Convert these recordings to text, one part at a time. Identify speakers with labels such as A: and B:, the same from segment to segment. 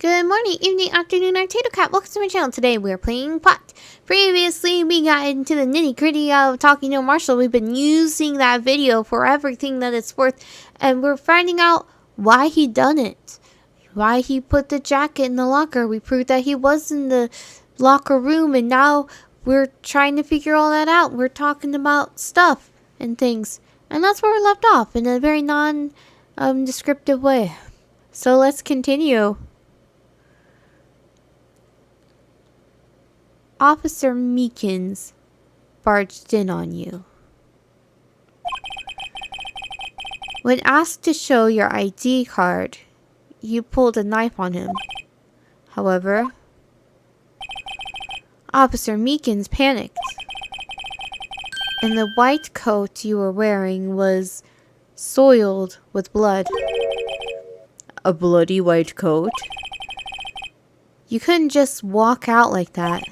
A: Good morning, evening, afternoon, Artato Cat. Welcome to my channel. Today we're playing Pot. Previously, we got into the nitty-gritty of talking to Marshall. We've been using that video for everything that it's worth, and we're finding out why he done it. Why he put the jacket in the locker. We proved that he was in the locker room, and now we're trying to figure all that out. We're talking about stuff and things, and that's where we left off in a very non-descriptive way. So let's continue. Officer Meekins barged in on you. When asked to show your ID card, you pulled a knife on him. However, Officer Meekins panicked, and the white coat you were wearing was soiled with blood. A bloody white coat? You couldn't just walk out like that.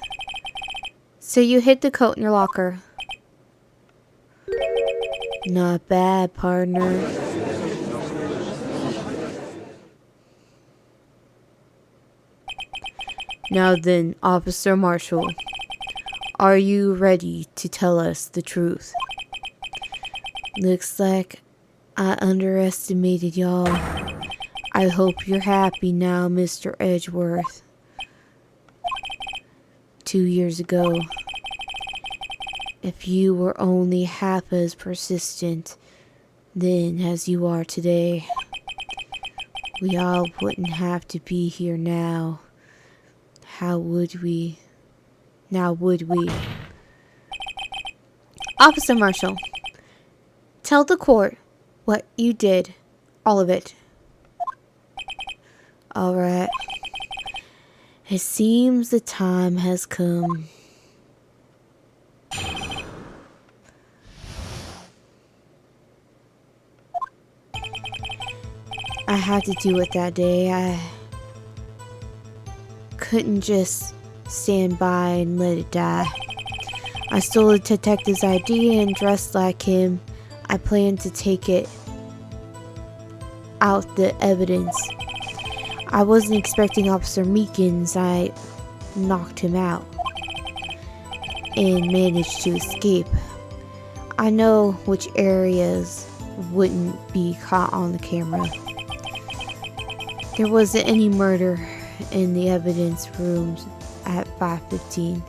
A: So you hid the coat in your locker. Not bad, partner. Now then, Officer Marshall, are you ready to tell us the truth? Looks like I underestimated y'all. I hope you're happy now, Mr. Edgeworth. 2 years ago, if you were only half as persistent then as you are today, we all wouldn't have to be here now. How would we? Now would we? Officer Marshall, tell the court what you did. All of it. Alright. It seems the time has come. I had to do it that day. I couldn't just stand by and let it die. I stole the detective's ID and dressed like him. I planned to take it out the evidence. I wasn't expecting Officer Meekins. I knocked him out and managed to escape. I know which areas wouldn't be caught on the camera. There wasn't any murder in the evidence rooms at 5:15.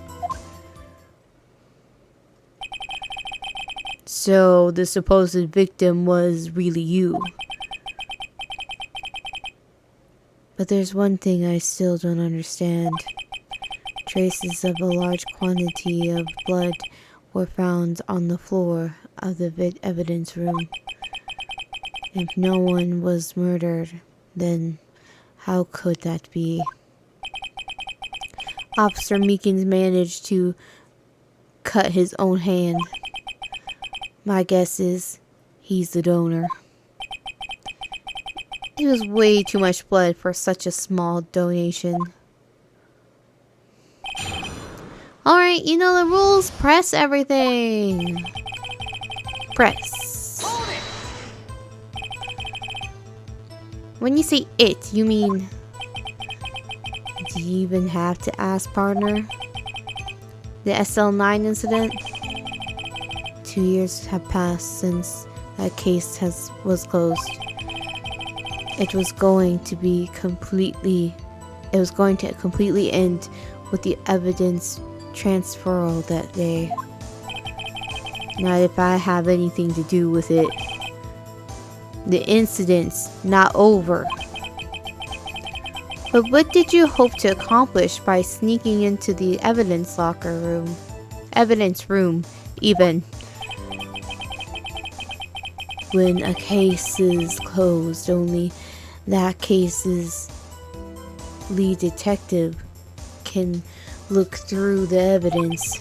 A: So the supposed victim was really you. But there's one thing I still don't understand. Traces of a large quantity of blood were found on the floor of the evidence room. If no one was murdered, then how could that be? Officer Meekins managed to cut his own hand. My guess is he's the donor. It was way too much blood for such a small donation. Alright, you know the rules. Press everything. Press. When you say it, you mean... Do you even have to ask, partner? The SL9 incident? 2 years have passed since that case was closed. It was going to completely end with the evidence transferal that day. Not if I have anything to do with it. The incident's not over. But what did you hope to accomplish by sneaking into the evidence room, even? When a case is closed, only that case's lead detective can look through the evidence.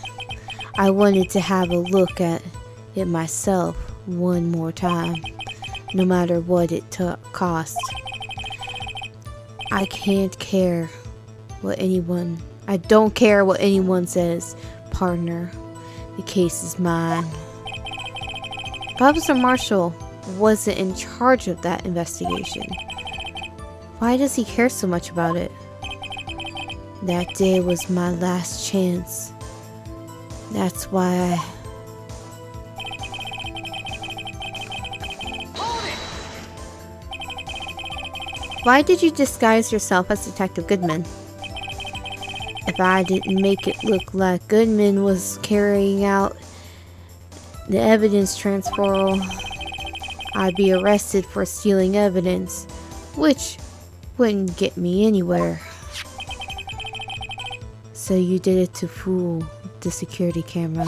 A: I wanted to have a look at it myself one more time, no matter what it cost. I don't care what anyone says, partner. The case is mine. Officer Marshall wasn't in charge of that investigation. Why does he care so much about it? That day was my last chance. That's why Why did you disguise yourself as Detective Goodman? If I didn't make it look like Goodman was carrying out the evidence transfer, I'd be arrested for stealing evidence, which wouldn't get me anywhere. So you did it to fool the security camera.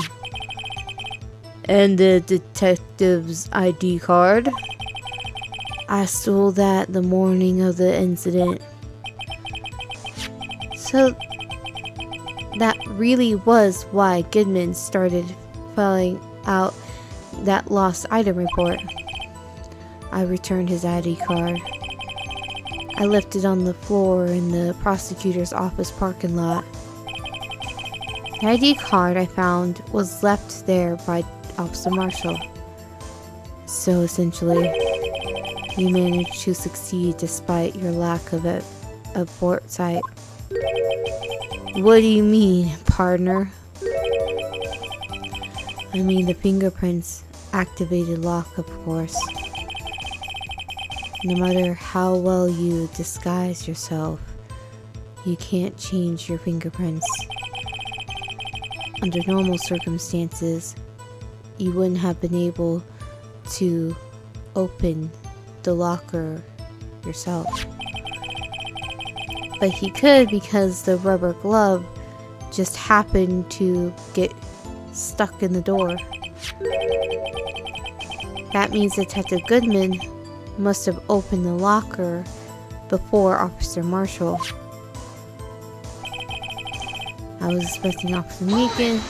A: And the detective's ID card? I stole that the morning of the incident. So that really was why Goodman started filling out that lost item report. I returned his ID card. I left it on the floor in the prosecutor's office parking lot. The ID card I found was left there by Officer Marshall. So essentially, you managed to succeed despite your lack of foresight. What do you mean, partner? I mean the fingerprints activated lock, of course. No matter how well you disguise yourself, you can't change your fingerprints. Under normal circumstances, you wouldn't have been able to open the locker yourself. But he could because the rubber glove just happened to get stuck in the door. That means Detective Goodman must have opened the locker before Officer Marshall. I was expecting Officer Meekin.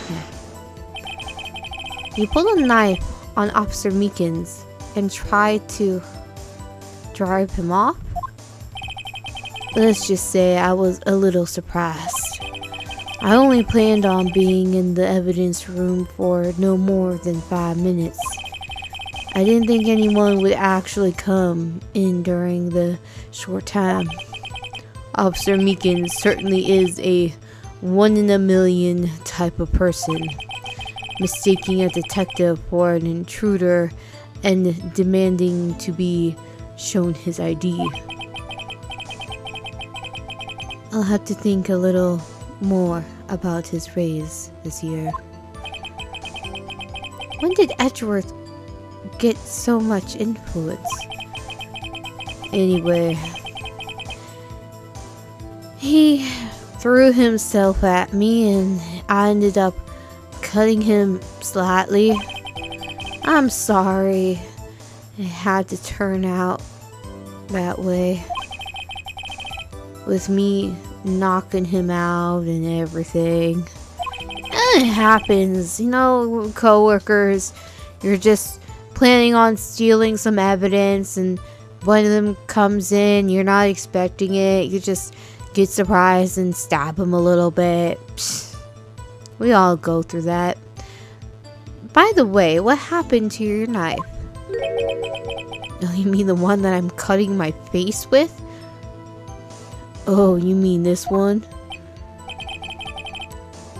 A: You pulled a knife on Officer Meekins and tried to drive him off? Let's just say I was a little surprised. I only planned on being in the evidence room for no more than 5 minutes. I didn't think anyone would actually come in during the short time. Officer Meekins certainly is a 1 in a million type of person, mistaking a detective for an intruder and demanding to be shown his ID. I'll have to think a little more about his raise this year. When did Edgeworth get so much influence? Anyway, he threw himself at me and I ended up cutting him slightly. I'm sorry it had to turn out that way, with me knocking him out and everything. It happens, you know, co-workers. You're just planning on stealing some evidence and one of them comes in, you're not expecting it, you just get surprised and stab him a little bit. Psst. We all go through that. By the way, what happened to your knife? Oh, you mean the one that I'm cutting my face with? Oh, you mean this one?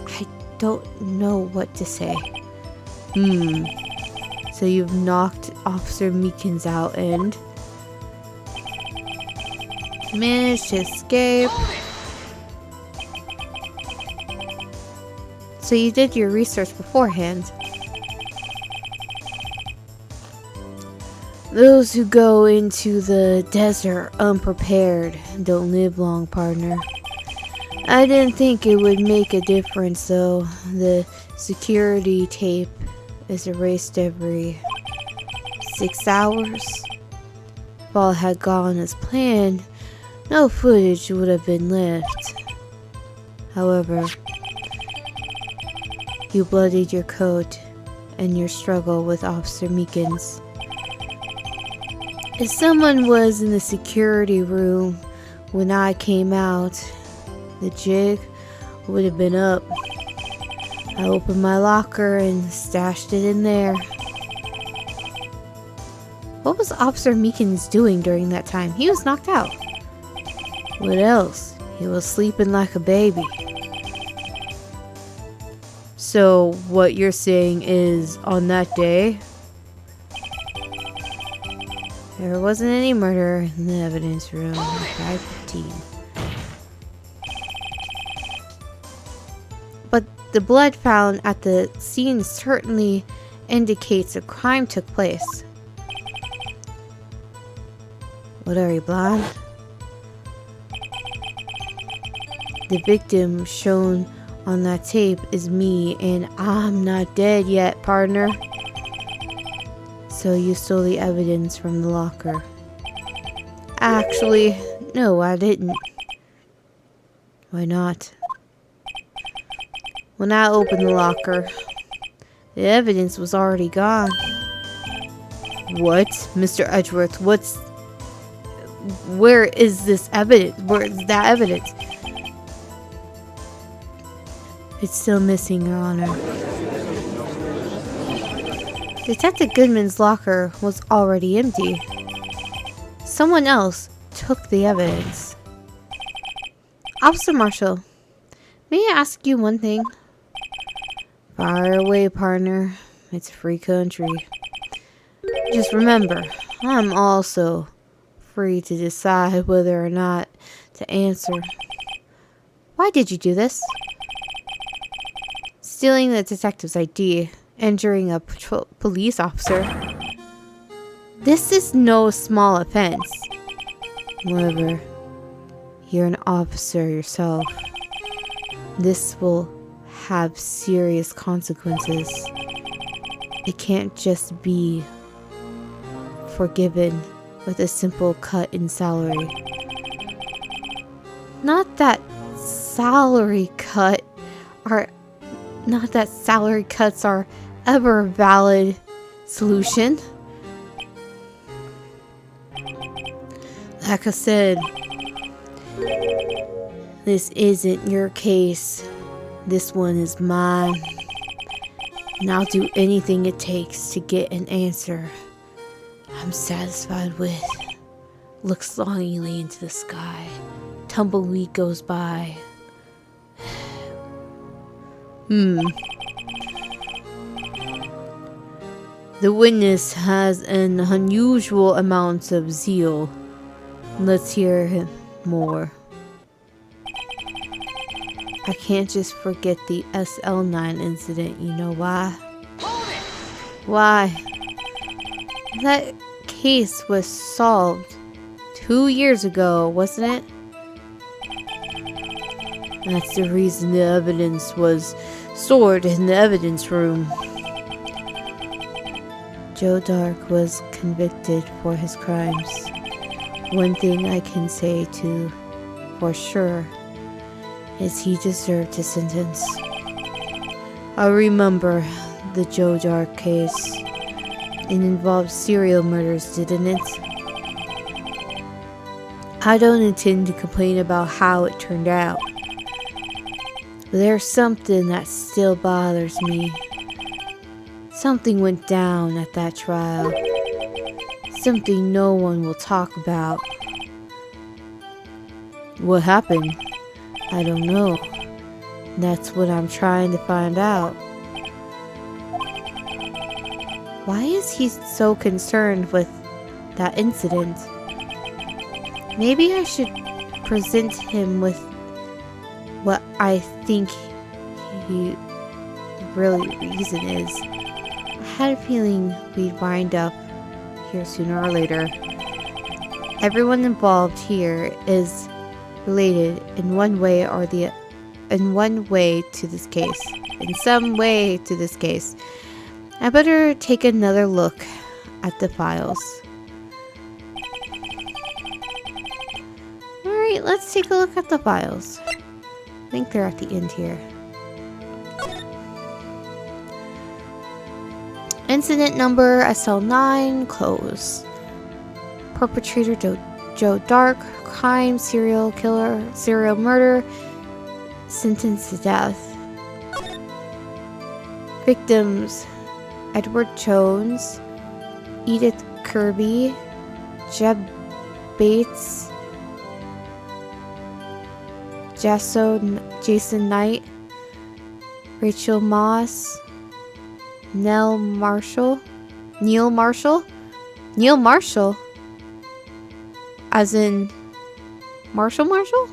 A: I don't know what to say. So you've knocked Officer Meekins out and managed to escape. So you did your research beforehand. Those who go into the desert unprepared don't live long, partner. I didn't think it would make a difference though. The security tape is erased every 6 hours. If all had gone as planned, no footage would have been left. However, you bloodied your coat in your struggle with Officer Meekins. If someone was in the security room when I came out, the jig would have been up. I opened my locker and stashed it in there. What was Officer Meekins doing during that time? He was knocked out. What else He was sleeping like a baby. So, what you're saying is, on that day, there wasn't any murder in the evidence room at 5:15. But the blood found at the scene certainly indicates a crime took place. What, are you blind? The victim shown on that tape is me, and I'm not dead yet, partner. So you stole the evidence from the locker. Actually, no, I didn't. Why not? When I opened the locker, the evidence was already gone. What? Mr. Edgeworth, where is this evidence? Where is that evidence? It's still missing, Your Honor. Detective Goodman's locker was already empty. Someone else took the evidence. Officer Marshall, may I ask you one thing? Fire away, partner. It's a free country. Just remember, I'm also free to decide whether or not to answer. Why did you do this? Stealing the detective's ID, injuring a police officer. This is no small offense. However, you're an officer yourself. This will have serious consequences. It can't just be forgiven with a simple cut in salary. Not that salary cuts are ever a valid solution. Like I said, this isn't your case. This one is mine. And I'll do anything it takes to get an answer I'm satisfied with. Looks longingly into the sky. Tumbleweed goes by. The witness has an unusual amount of zeal. Let's hear him more. I can't just forget the SL9 incident. You know why? Why? That case was solved 2 years ago, wasn't it? That's the reason the evidence was stored in the evidence room. Joe Dark was convicted for his crimes. One thing I can say for sure is he deserved his sentence. I remember the Joe Dark case. It involved serial murders, didn't it? I don't intend to complain about how it turned out. But there's something that still bothers me. Something went down at that trial. Something no one will talk about. What happened? I don't know. That's what I'm trying to find out. Why is he so concerned with that incident? Maybe I should present him with what I think the real reason is. I had a feeling we'd wind up here sooner or later. Everyone involved here is related in some way to this case. I better take another look at the files. Alright, let's take a look at the files. I think they're at the end here. Incident number SL9, close. Perpetrator Joe Dark, crime, serial killer, serial murder, sentenced to death. Victims: Edward Jones, Edith Kirby, Jeb Bates, Jason Knight, Rachel Moss, Neil Marshall, as in Marshall?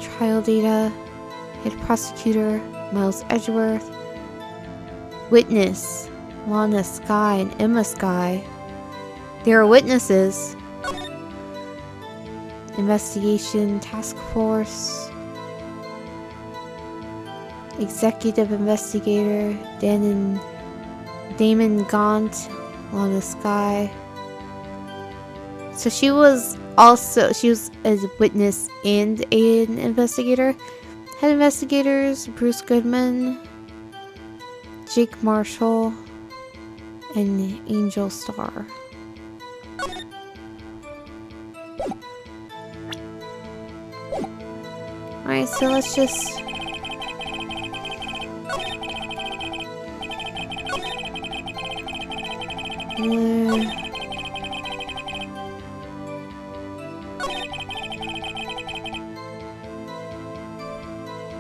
A: Trial data, head prosecutor, Miles Edgeworth, witness, Lana Skye and Emma Skye. There are witnesses. Investigation Task Force, Executive Investigator, Damon Gaunt, Lana Skye. So she was a witness and an investigator. Head investigators, Bruce Goodman, Jake Marshall, and Angel Starr. Alright, so let's just...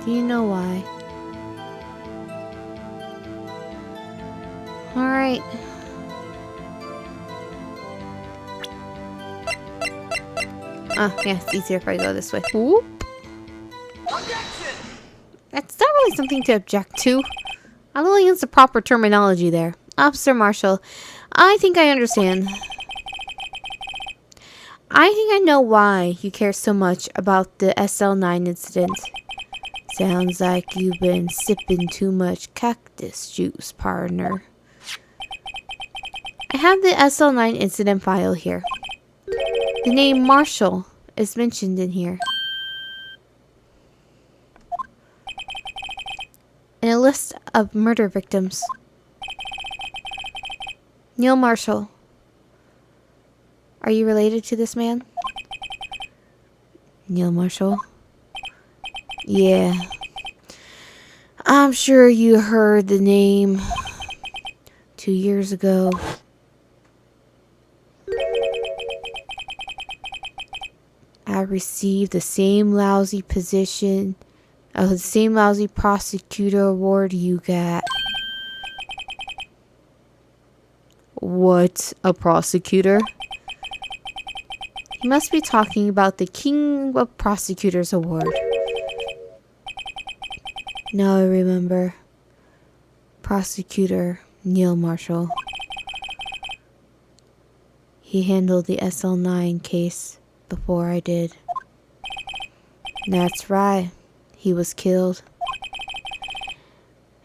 A: Do you know why? Alright. Yeah, it's easier if I go this way. Whoop. That's not really something to object to. I don't think it's the proper terminology there. Officer Marshall, I think I understand. I think I know why you care so much about the SL9 incident. Sounds like you've been sipping too much cactus juice, partner. I have the SL9 incident file here. The name Marshall is mentioned in here. And a list of murder victims. Neil Marshall. Are you related to this man? Neil Marshall? Yeah. I'm sure you heard the name 2 years ago. I received the same lousy position, the same lousy prosecutor award you got. What? A prosecutor? He must be talking about the King of Prosecutors Award. Now I remember. Prosecutor Neil Marshall. He handled the SL9 case before I did. That's right. He was killed.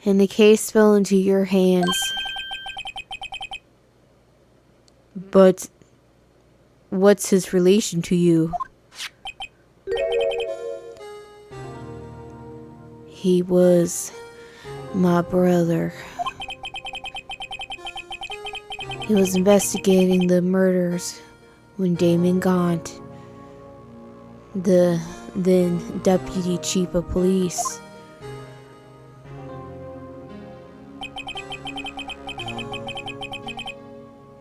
A: And the case fell into your hands. But what's his relation to you? He was my brother. He was investigating the murders when Damon Gaunt, the then deputy chief of police,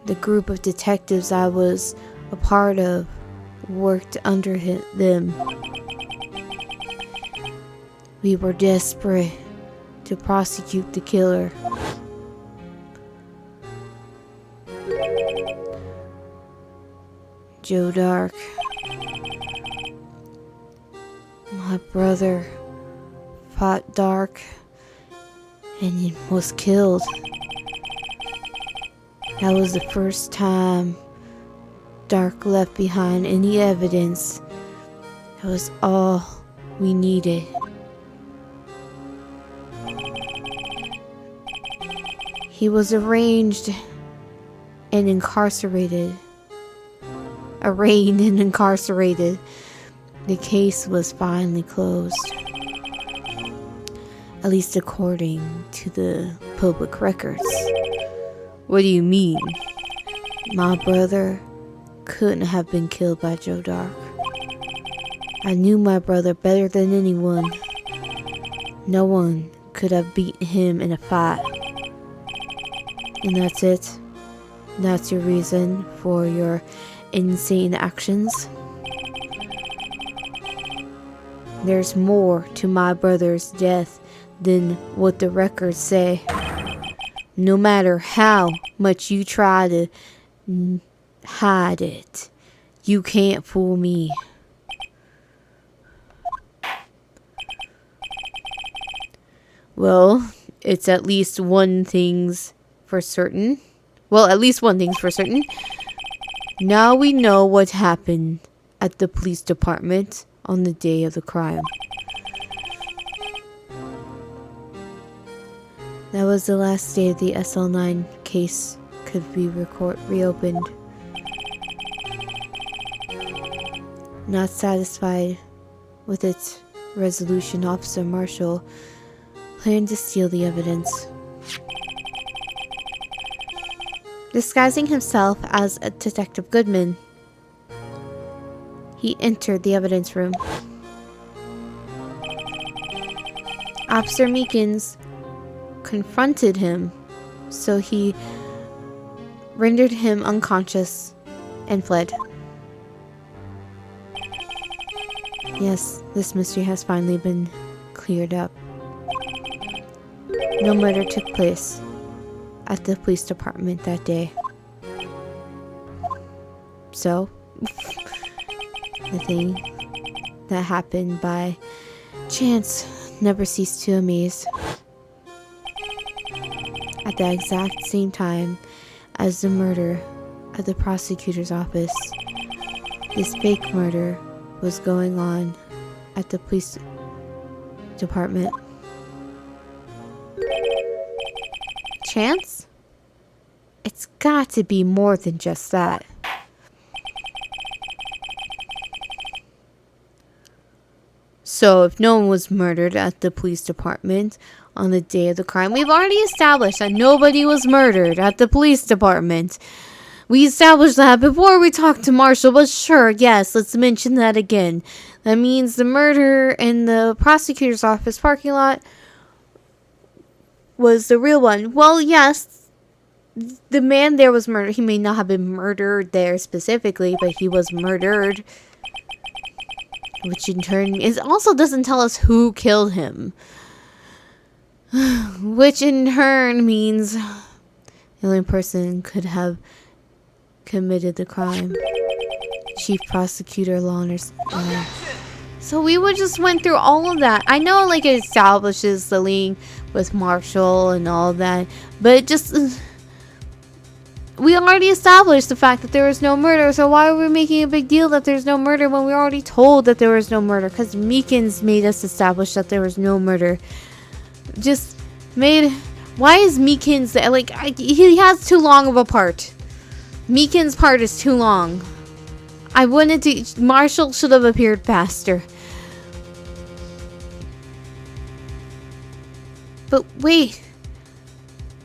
A: the group of detectives I was a part of worked under them. We were desperate to prosecute the killer. Joe Dark, my brother, fought Dark and he was killed. That was the first time Dark left behind any evidence. That was all we needed. He was arraigned and incarcerated. The case was finally closed. At least according to the public records. What do you mean? My brother couldn't have been killed by Joe Dark. I knew my brother better than anyone. No one could have beaten him in a fight. And that's it. That's your reason for your insane actions? There's more to my brother's death than what the records say. No matter how much you try to hide it, you can't fool me. Well, it's at least one thing's for certain. Well, at least one thing's for certain. Now we know what happened at the police department on the day of the crime. That was the last day the SL9 case could be reopened. Not satisfied with its resolution, Officer Marshall planned to steal the evidence. Disguising himself as a Detective Goodman, he entered the evidence room. Officer Meekins confronted him, so he rendered him unconscious and fled. Yes, this mystery has finally been cleared up. No murder took place at the police department that day. So, the thing that happened by chance never ceased to amaze. At the exact same time as the murder at the prosecutor's office, this fake murder was going on at the police department. Chance? It's got to be more than just that. So, if no one was murdered at the police department on the day of the crime, we've already established that nobody was murdered at the police department. We established that before we talked to Marshall, but sure, yes, let's mention that again. That means the murder in the prosecutor's office parking lot was the real one. Well, yes, the man there was murdered. He may not have been murdered there specifically, but he was murdered. Which in turn also doesn't tell us who killed him. Which in turn means the only person could have committed the crime. Chief Prosecutor Lawner's. So we would just went through all of that. I know like it establishes the link with Marshall and all that, but it just we already established the fact that there was no murder, so why are we making a big deal that there's no murder when we already told that there was no murder? Because Meekins made us establish that there was no murder. Just made... Why is Meekins... he has too long of a part. Meekins' part is too long. I wanted to... Marshall should have appeared faster. But wait...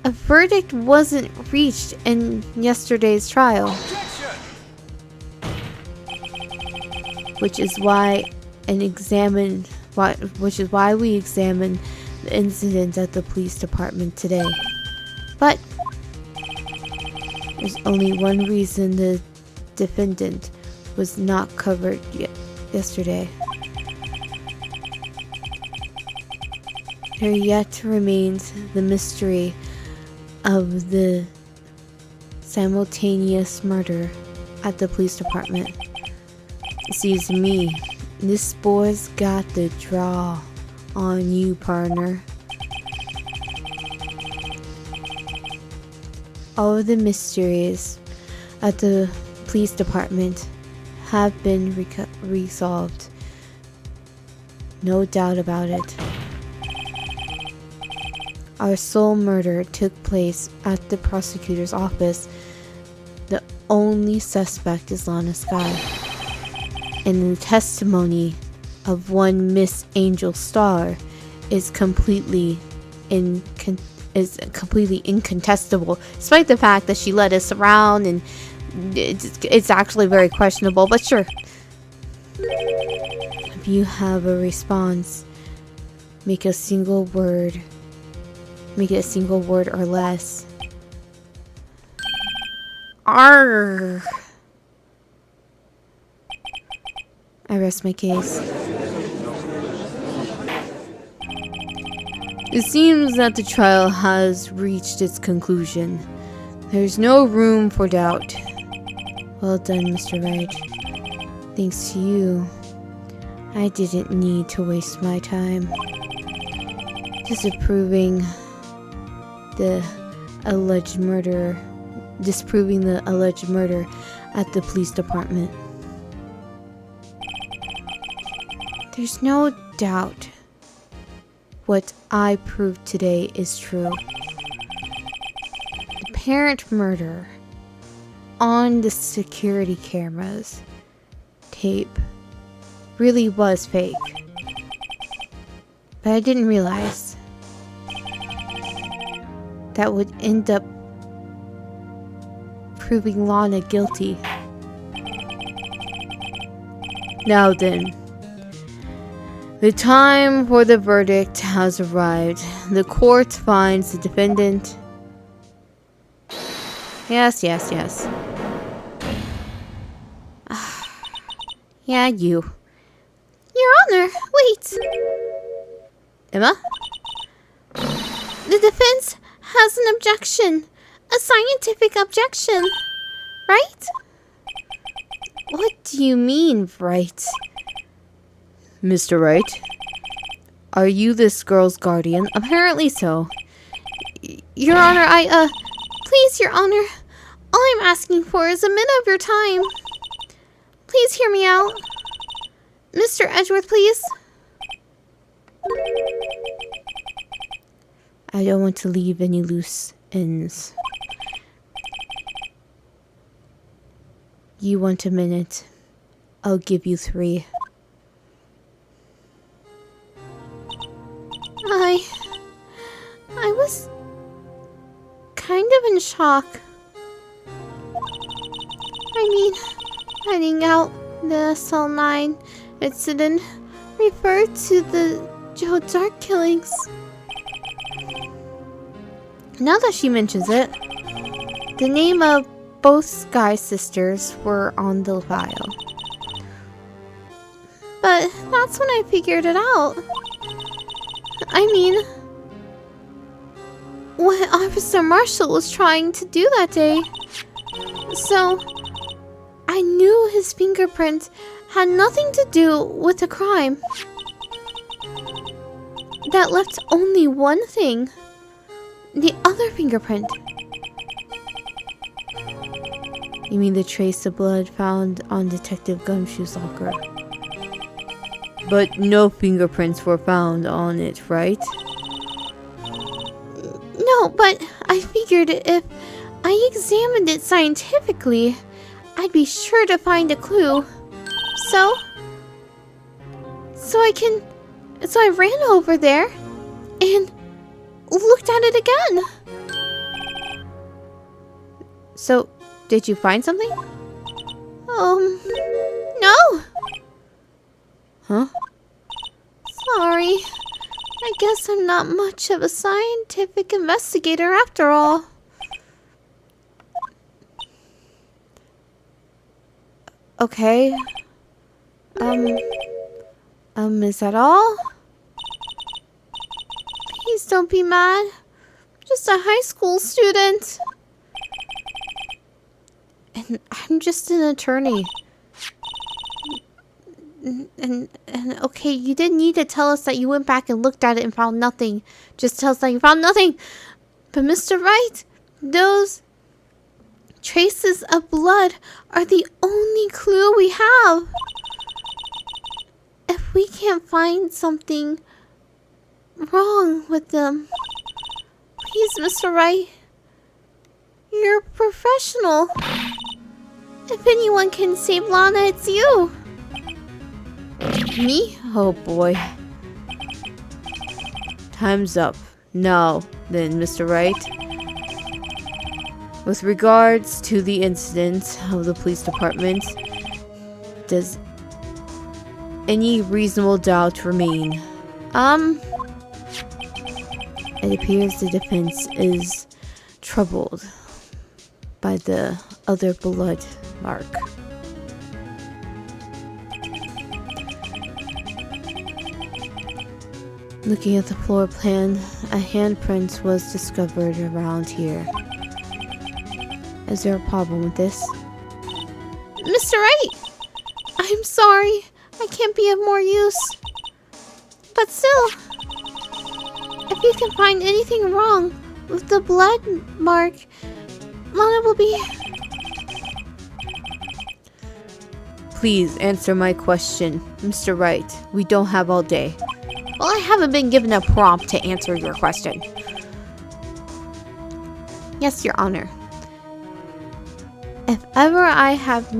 A: A verdict wasn't reached in yesterday's trial. Which is why we examined the incident at the police department today. But there's only one reason the defendant was not covered yesterday. There yet remains the mystery of the simultaneous murder at the police department. It seems to me, this boy's got the draw on you, partner. All of the mysteries at the police department have been resolved. No doubt about it. Our sole murder took place at the prosecutor's office. The only suspect is Lana Sky. And the testimony of one Miss Angel Star is completely incontestable, despite the fact that she led us around and it's actually very questionable, but sure. If you have a response, make it a single word or less. Arr. I rest my case. It seems that the trial has reached its conclusion. There's no room for doubt. Well done, Mr. Wright. Thanks to you, I didn't need to waste my time disproving the alleged murder at the police department. There's no doubt what I proved today is true. The apparent murder on the security cameras tape really was fake. But I didn't realize that would end up proving Lana guilty. Now then, the time for the verdict has arrived. The court finds the defendant. Yes. Yeah, you. Your Honor, wait. Emma? The defense has an objection. A scientific objection. Right? What do you mean, right? Mr. Wright? Are you this girl's guardian? Apparently so. Your Honor, please, Your Honor. All I'm asking for is a minute of your time. Please hear me out. Mr. Edgeworth, please. I don't want to leave any loose ends. You want a minute. I'll give you 3. I was kind of in shock. I mean, finding out the SL9 incident referred to the Joe Dark killings. Now that she mentions it, the name of both Sky sisters were on the file. But that's when I figured it out. I mean, what Officer Marshall was trying to do that day. So, I knew his fingerprint had nothing to do with the crime. That left only one thing. The other fingerprint. You mean the trace of blood found on Detective Gumshoe's locker? But no fingerprints were found on it, right? No, but I figured if I examined it scientifically, I'd be sure to find a clue. So I ran over there and looked at it again. So, did you find something? No. Huh? Sorry. I guess I'm not much of a scientific investigator after all. Okay. Is that all? Please don't be mad. I'm just a high school student. And I'm just an attorney. And okay, you didn't need to tell us that you went back and looked at it and found nothing. Just tell us that you found nothing. But Mr. Wright, those traces of blood are the only clue we have. If we can't find something wrong with them, please, Mr. Wright, you're a professional. If anyone can save Lana, it's you. Me? Oh boy. Time's up. Now then, Mr. Wright. With regards to the incident of the police department, does any reasonable doubt remain? It appears the defense is troubled by the other blood mark. Looking at the floor plan, a handprint was discovered around here. Is there a problem with this? Mr. Wright! I'm sorry. I can't be of more use. But still, if you can find anything wrong with the blood mark, Lana will be... Please answer my question, Mr. Wright. We don't have all day. Well, I haven't been given a prompt to answer your question. Yes, Your Honor. If ever I've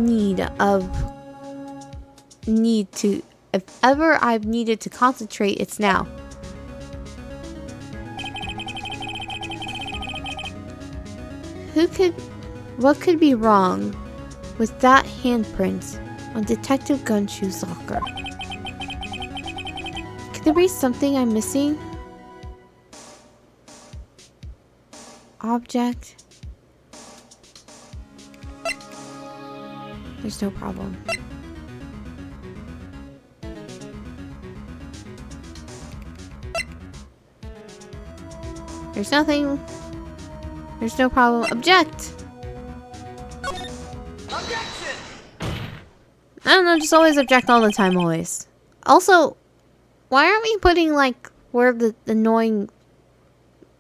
A: needed to concentrate, it's now. What could be wrong with that handprint on Detective Gunshoe's locker? Could there be something I'm missing? Object. There's no problem. There's nothing. There's no problem. Object! Objection! I don't know, just always object all the time, always. Also, why aren't we putting, like, where the annoying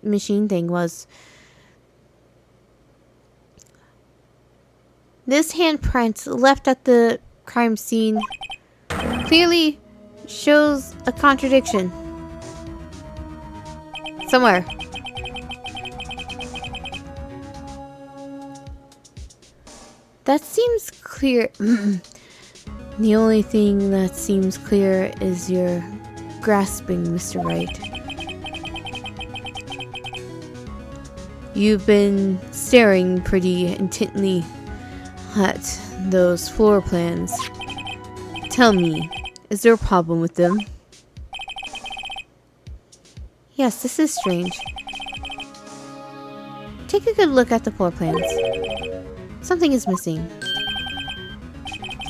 A: machine thing was? This handprint left at the crime scene clearly shows a contradiction. Somewhere. That seems clear. The only thing that seems clear is your grasping, Mr. Wright. You've been staring pretty intently at those floor plans. Tell me, is there a problem with them? Yes, this is strange. Take a good look at the floor plans. Something is missing.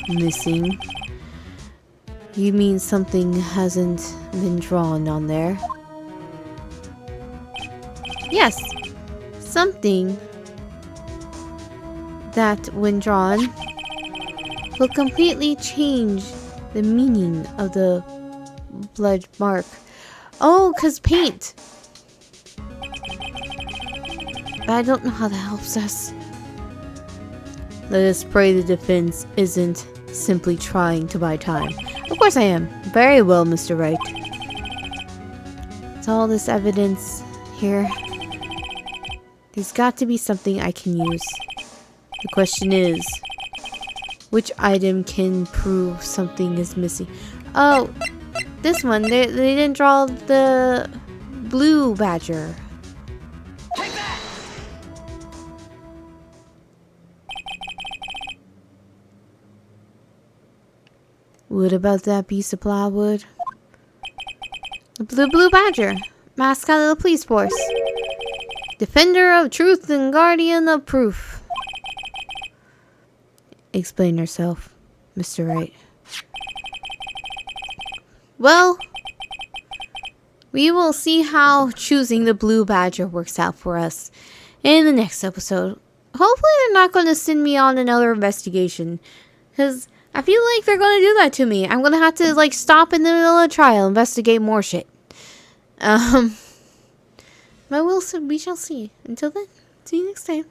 A: Missing? You mean something hasn't been drawn on there? Yes, something that, when drawn, will completely change the meaning of the blood mark. Oh, 'cause paint! But I don't know how that helps us. Let us pray the defense isn't simply trying to buy time. Of course I am. Very well, Mr. Wright. With all this evidence here, there's got to be something I can use. The question is, which item can prove something is missing? Oh, this one. They didn't draw the blue badger. Take that! What about that piece of plywood? The blue badger, mascot of the police force. Defender of truth and guardian of proof. Explain yourself, Mr. Wright. Well, we will see how choosing the blue badger works out for us in the next episode. Hopefully they're not going to send me on another investigation, because I feel like they're going to do that to me. I'm going to have to, like, stop in the middle of a trial, investigate more shit. But we shall see. Until then, see you next time.